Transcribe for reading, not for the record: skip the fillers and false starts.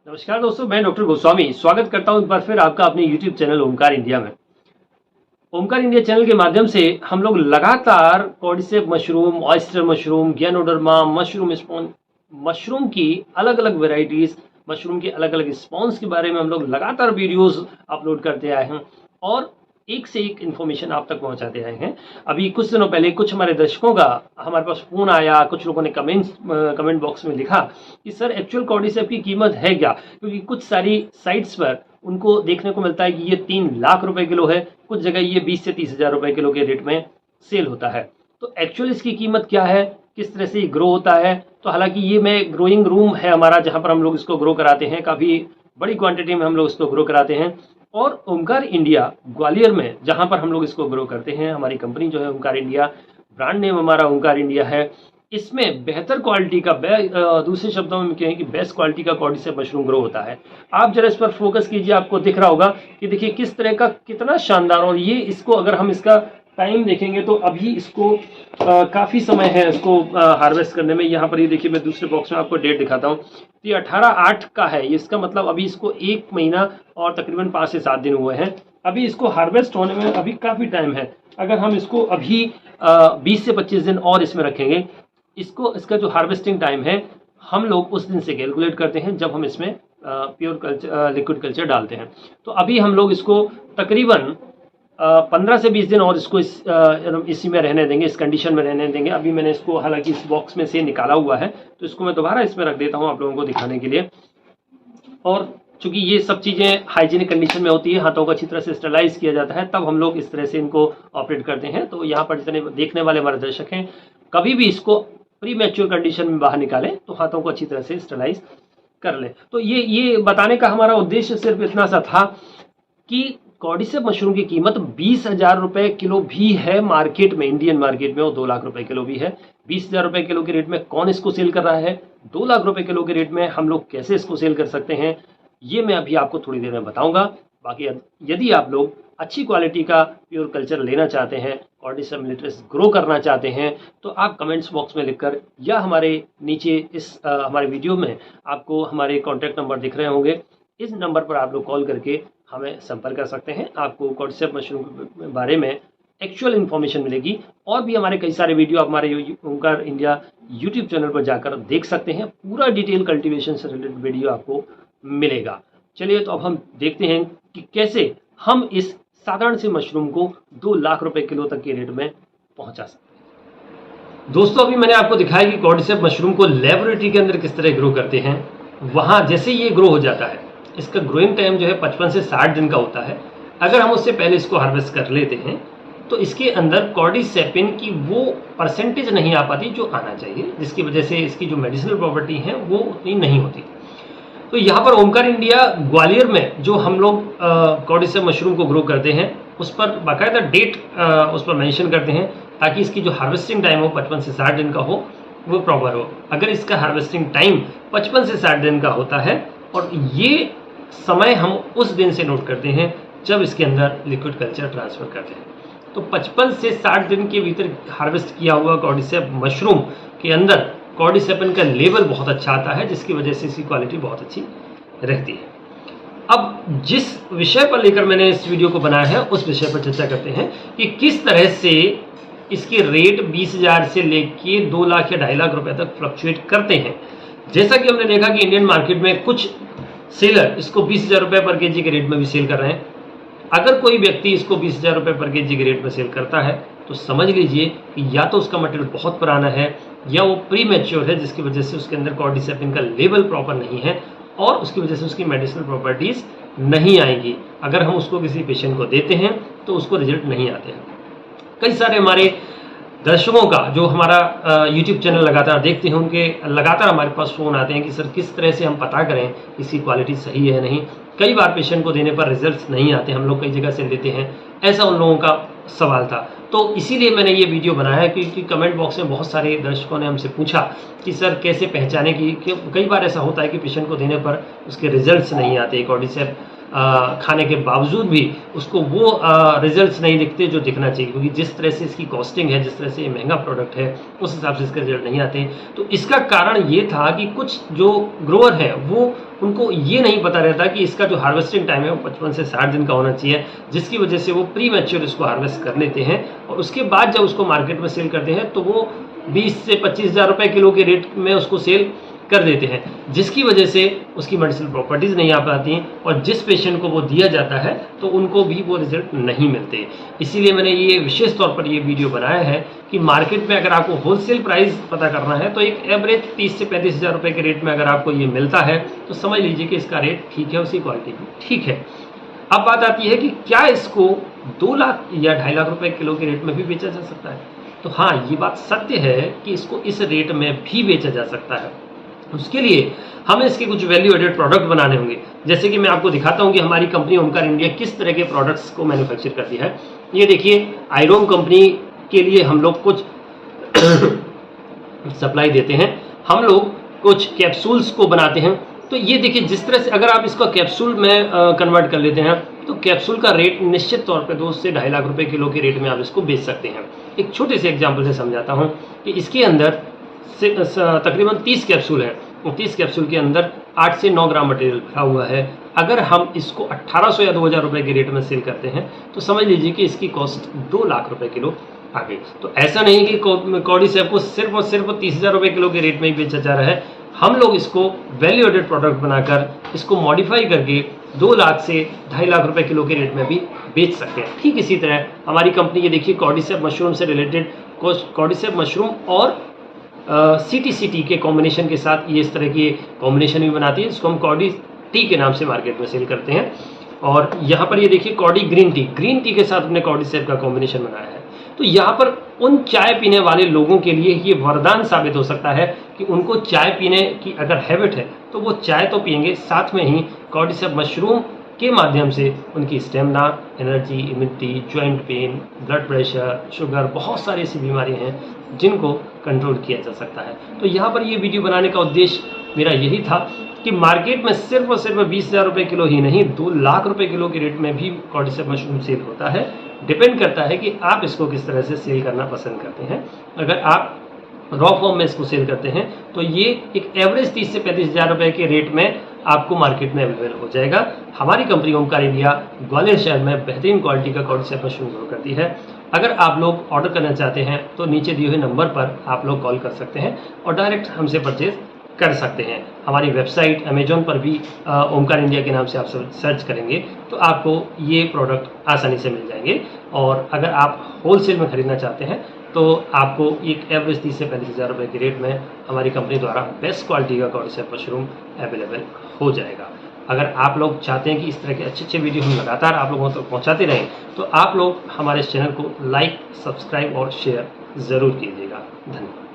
नमस्कार दोस्तों, मैं डॉक्टर गोस्वामी स्वागत करता हूं एक बार फिर आपका अपने YouTube चैनल ओमकार इंडिया में। ओमकार इंडिया चैनल के माध्यम से हम लोग लगातार cordyceps mushroom, oyster mushroom, ganoderma, mushroom spawn, mushroom की अलग अलग वेराइटीज, मशरूम के अलग अलग स्पॉन्ज के बारे में हम लोग लगातार वीडियोस अपलोड करते आए हैं और एक से एक इन्फॉर्मेशन आप तक पहुंचाते आए हैं। अभी कुछ दिनों पहले कुछ हमारे दर्शकों का हमारे पास फोन आया, कुछ लोगों ने कमेंट बॉक्स में लिखा कि सर एक्चुअल कॉर्डिसेप की कीमत है क्या, क्योंकि कुछ सारी साइट्स पर उनको देखने को मिलता है कि ये 3 लाख रुपए किलो है, कुछ जगह ये 20 से 30 हजार रुपए किलो के रेट में सेल होता है। तो एक्चुअल इसकी कीमत क्या है, किस तरह से ये ग्रो होता है। तो हालांकि ये मैं ग्रोइंग रूम है हमारा, जहां पर हम लोग इसको ग्रो कराते हैं, काफ़ी बड़ी क्वांटिटी में हम लोग इसको ग्रो कराते हैं। और ओमकार इंडिया ग्वालियर में जहां पर हम लोग इसको ग्रो करते हैं, हमारी कंपनी जो है ओमकार इंडिया, ब्रांड नेम हमारा ओमकार इंडिया है। इसमें बेहतर क्वालिटी का दूसरे शब्दों में कहें कि बेस्ट क्वालिटी का कॉर्डिसेप मशरूम ग्रो होता है। आप जरा इस पर फोकस कीजिए, आपको दिख रहा होगा कि देखिए किस तरह का, कितना शानदार। और ये इसको अगर हम इसका टाइम देखेंगे तो अभी इसको काफ़ी समय है इसको हार्वेस्ट करने में। यहाँ पर ये देखिए, मैं दूसरे बॉक्स में आपको डेट दिखाता हूँ। ये 18/8 का है, इसका मतलब अभी इसको 1 महीना और तकरीबन 5 से 7 दिन हुए हैं। अभी इसको हार्वेस्ट होने में अभी काफ़ी टाइम है। अगर हम इसको अभी 20 से 25 दिन और इसमें रखेंगे, इसका जो हार्वेस्टिंग टाइम है हम लोग उस दिन से कैलकुलेट करते हैं जब हम इसमें प्योर कल्चर, लिक्विड कल्चर डालते हैं। तो अभी हम लोग इसको तकरीबन 15 से 20 दिन और इसको इसी में रहने देंगे, इस कंडीशन में रहने देंगे। अभी मैंने इसको हालांकि इस बॉक्स में से निकाला हुआ है, तो इसको मैं दोबारा इसमें रख देता हूँ आप लोगों को दिखाने के लिए। और चूंकि ये सब चीज़ें हाइजीनिक कंडीशन में होती है, हाथों को अच्छी तरह से स्टरलाइज किया जाता है, तब हम लोग इस तरह से इनको ऑपरेट करते हैं। तो यहाँ पर जितने देखने वाले हमारे दर्शक हैं, कभी भी इसको प्री मैच्योर कंडीशन में बाहर निकालें तो हाथों को अच्छी तरह से स्टरलाइज कर लें। तो ये बताने का हमारा उद्देश्य सिर्फ इतना सा था कि कॉर्डिसेप मशरूम की कीमत 20,000 रुपए किलो भी है मार्केट में, इंडियन मार्केट में, और 2 लाख रुपए किलो भी है। 20,000 रुपए किलो के रेट में कौन इसको सेल कर रहा है, 2 लाख रुपए किलो के रेट में हम लोग कैसे इसको सेल कर सकते हैं, ये मैं अभी आपको थोड़ी देर में बताऊंगा। बाकी यदि आप लोग अच्छी क्वालिटी का प्योर कल्चर लेना चाहते हैं, कॉर्डिसेप मिलिट्रिस ग्रो करना चाहते हैं, तो आप कमेंट्स बॉक्स में लिखकर या हमारे नीचे इस हमारे वीडियो में आपको हमारे कॉन्टैक्ट नंबर दिख रहे होंगे, इस नंबर पर आप लोग कॉल करके हमें संपर्क कर सकते हैं। आपको कॉर्डिसेप मशरूम के बारे में एक्चुअल इन्फॉर्मेशन मिलेगी। और भी हमारे कई सारे वीडियो आप हमारे ओमकार इंडिया यूट्यूब चैनल पर जाकर देख सकते हैं। पूरा डिटेल कल्टीवेशन से रिलेटेड वीडियो आपको मिलेगा। चलिए, तो अब हम देखते हैं कि कैसे हम इस साधारण से मशरूम को 2 लाख रुपए किलो तक के रेट में पहुंचा सकते हैं। दोस्तों, अभी मैंने आपको दिखाया कि कॉर्डिसेप मशरूम को लेबोरेटरी के अंदर किस तरह ग्रो करते हैं। वहां जैसे ये ग्रो हो जाता है, इसका ग्रोइंग टाइम जो है 55 से 60 दिन का होता है। अगर हम उससे पहले इसको हार्वेस्ट कर लेते हैं तो इसके अंदर कॉर्डिसेपिन की वो परसेंटेज नहीं आ पाती जो आना चाहिए, जिसकी वजह से इसकी जो मेडिसिनल प्रॉपर्टी है वो उतनी नहीं होती। तो यहाँ पर ओमकार इंडिया ग्वालियर में जो हम लोग कॉर्डिसेप मशरूम को ग्रो करते हैं, उस पर बाकायदा डेट उस पर मेंशन करते हैं, ताकि इसकी जो हार्वेस्टिंग टाइम हो 55 से 60 दिन का हो, वो प्रॉपर हो। अगर इसका हार्वेस्टिंग टाइम 55 से 60 दिन का होता है, और ये समय हम उस दिन से नोट करते हैं जब इसके अंदर लिक्विड कल्चर ट्रांसफर करते हैं। तो 55 से 60 दिन के भीतर हार्वेस्ट किया हुआ कॉर्डिसेप मशरूम के अंदर कॉर्डिसेपिन का लेवल बहुत अच्छा आता है, जिसकी वजह से इसकी क्वालिटी बहुत अच्छी रहती है। अब जिस विषय पर लेकर मैंने इस वीडियो को बनाया है, उस विषय पर चर्चा करते हैं कि किस तरह से इसके रेट 20,000 से लेके 2 लाख या 2.5 लाख रुपए तक फ्लक्चुएट करते हैं। जैसा कि हमने देखा कि इंडियन मार्केट में कुछ सेलर इसको 20,000 रुपए पर केजी के रेट में भी सेल कर रहे हैं। अगर कोई व्यक्ति इसको 20,000 रुपए पर केजी के रेट में सेल करता है, तो समझ लीजिए कि या तो उसका मटेरियल बहुत पुराना है, या वो प्री मैच्योर है, जिसकी वजह से उसके अंदर कॉर्डिसेपिन का लेवल प्रॉपर नहीं है, और उसकी वजह से उसकी मेडिसिनल प्रॉपर्टीज नहीं आएंगी। अगर हम उसको किसी पेशेंट को देते हैं तो उसको रिजल्ट नहीं आते हैं। कई सारे हमारे दर्शकों का जो हमारा YouTube चैनल लगातार देखते हैं, उनके लगातार हमारे पास फ़ोन आते हैं कि सर किस तरह से हम पता करें इसकी क्वालिटी सही है नहीं। कई बार पेशेंट को देने पर रिजल्ट्स नहीं आते, हम लोग कई जगह से लेते हैं, ऐसा उन लोगों का सवाल था। तो इसीलिए मैंने ये वीडियो बनाया, क्योंकि कमेंट बॉक्स में बहुत सारे दर्शकों ने हमसे पूछा कि सर कैसे पहचाने की, कई बार ऐसा होता है कि पेशेंट को देने पर उसके रिजल्ट्स नहीं आते, कॉर्डिसेप खाने के बावजूद भी उसको वो रिजल्ट्स नहीं दिखते जो दिखना चाहिए, क्योंकि जिस तरह से इसकी कॉस्टिंग है, जिस तरह से ये महंगा प्रोडक्ट है, उस हिसाब से इसके रिजल्ट नहीं आते। तो इसका कारण ये था कि कुछ जो ग्रोअर है वो उनको ये नहीं पता रहता कि इसका जो हार्वेस्टिंग टाइम है वो 55 से 60 दिन का होना चाहिए, जिसकी वजह से वो प्री मैच्योर इसको हार्वेस्ट कर लेते हैं और उसके बाद जब उसको मार्केट में सेल करते हैं तो वो 20 से 25,000 रुपये किलो के रेट में उसको सेल कर देते हैं, जिसकी वजह से उसकी मेडिसिनल प्रॉपर्टीज़ नहीं आ पाती हैं और जिस पेशेंट को वो दिया जाता है तो उनको भी वो रिजल्ट नहीं मिलते। इसीलिए मैंने ये विशेष तौर पर ये वीडियो बनाया है कि मार्केट में अगर आपको होलसेल प्राइस पता करना है तो एक एवरेज 30 से 35,000 रुपये के रेट में अगर आपको ये मिलता है तो समझ लीजिए कि इसका रेट ठीक है, उसकी क्वालिटी भी ठीक है। अब बात आती है कि क्या इसको 2 लाख या 2.5 लाख रुपए किलो के रेट में भी बेचा जा सकता है? तो हाँ, ये बात सत्य है कि इसको इस रेट में भी बेचा जा सकता है। उसके लिए हमें इसके कुछ वैल्यू एडेड प्रोडक्ट बनाने होंगे, जैसे कि मैं आपको दिखाता हूं कि हमारी कंपनी ओमकार इंडिया किस तरह के प्रोडक्ट्स को मैन्युफैक्चर करती है। ये देखिए, आयरोम कंपनी के लिए हम लोग कुछ सप्लाई देते हैं, हम लोग कुछ कैप्सूल्स को बनाते हैं। तो ये देखिए, जिस तरह से अगर आप इसको कैप्सूल में कन्वर्ट कर लेते हैं तो कैप्सूल का रेट निश्चित तौर पे 2 से 2.5 लाख रुपए किलो के रेट में आप इसको बेच सकते हैं। एक छोटे से एग्जांपल से समझाता हूं कि इसके अंदर तकरीबन 30 कैप्सूल है और 30 कैप्सूल के अंदर 8 से 9 ग्राम मटेरियल भरा हुआ है। अगर हम इसको 1800 या 2000 रुपए के रेट में सेल करते हैं तो समझ लीजिए कि इसकी कॉस्ट 2 लाख रुपए किलो आ गई। तो ऐसा नहीं कि कॉर्डिसेप को सिर्फ और सिर्फ 30,000 रुपए किलो के रेट में ही बेचा जा रहा है। हम लोग इसको वैल्यू एडेड प्रोडक्ट बनाकर इसको मॉडिफाई करके 2 लाख से 2.5 लाख रुपए किलो के रेट में भी बेच सकते हैं। ठीक इसी तरह हमारी कंपनी, ये देखिए, कॉर्डिसेप मशरूम से रिलेटेड कॉर्डिसेप मशरूम और CTCT के कॉम्बिनेशन के साथ ये इस तरह की कॉम्बिनेशन भी बनाती है, जिसको हम कॉर्डी टी के नाम से मार्केट में सेल करते हैं। और यहाँ पर ये देखिए, कॉर्डी ग्रीन टी के साथ हमने कॉर्डिसेप का कॉम्बिनेशन बनाया है। तो यहाँ पर उन चाय पीने वाले लोगों के लिए ये वरदान साबित हो सकता है कि उनको चाय पीने की अगर हैबिट है तो वो चाय तो पियेंगे, साथ में ही कॉर्डिसेप मशरूम के माध्यम से उनकी stamina, energy, immunity, joint pain, blood pressure, sugar, बहुत सारी ऐसी बीमारियां हैं जिनको कंट्रोल किया जा सकता है। तो यहाँ पर ये वीडियो बनाने का उद्देश्य मेरा यही था कि मार्केट में सिर्फ और सिर्फ 20,000 रुपये किलो ही नहीं, 2 लाख रुपए किलो के रेट में भी कॉर्डिसेप मशरूम सेल होता है। डिपेंड करता है कि आप इसको किस तरह से सेल करना पसंद करते हैं। अगर आप रॉ फॉर्म में इसको सेल करते हैं तो ये एक एवरेज 30 से 35,000 रुपये के रेट में आपको मार्केट में अवेलेबल हो जाएगा। हमारी कंपनी ओमकार इंडिया ग्वालियर शहर में बेहतरीन क्वालिटी का कॉर्डिसेप मशरूम ग्रो करती है। अगर आप लोग ऑर्डर करना चाहते हैं तो नीचे दिए हुए नंबर पर आप लोग कॉल कर सकते हैं और डायरेक्ट हमसे परचेज कर सकते हैं। हमारी वेबसाइट अमेजोन पर भी ओमकार इंडिया के नाम से आप सर्च करेंगे तो आपको ये प्रोडक्ट आसानी से मिल जाएंगे। और अगर आप होलसेल में खरीदना चाहते हैं तो आपको एक एवरेज 30 से 35,000 रुपये के रेट में हमारी कंपनी द्वारा बेस्ट क्वालिटी का कॉर्डिसेप मशरूम अवेलेबल हो जाएगा। अगर आप लोग चाहते हैं कि इस तरह के अच्छे अच्छे वीडियो हम लगातार आप लोगों तक पहुंचाते रहें तो आप लोग हमारे इस चैनल को लाइक, सब्सक्राइब और शेयर ज़रूर कीजिएगा। धन्यवाद।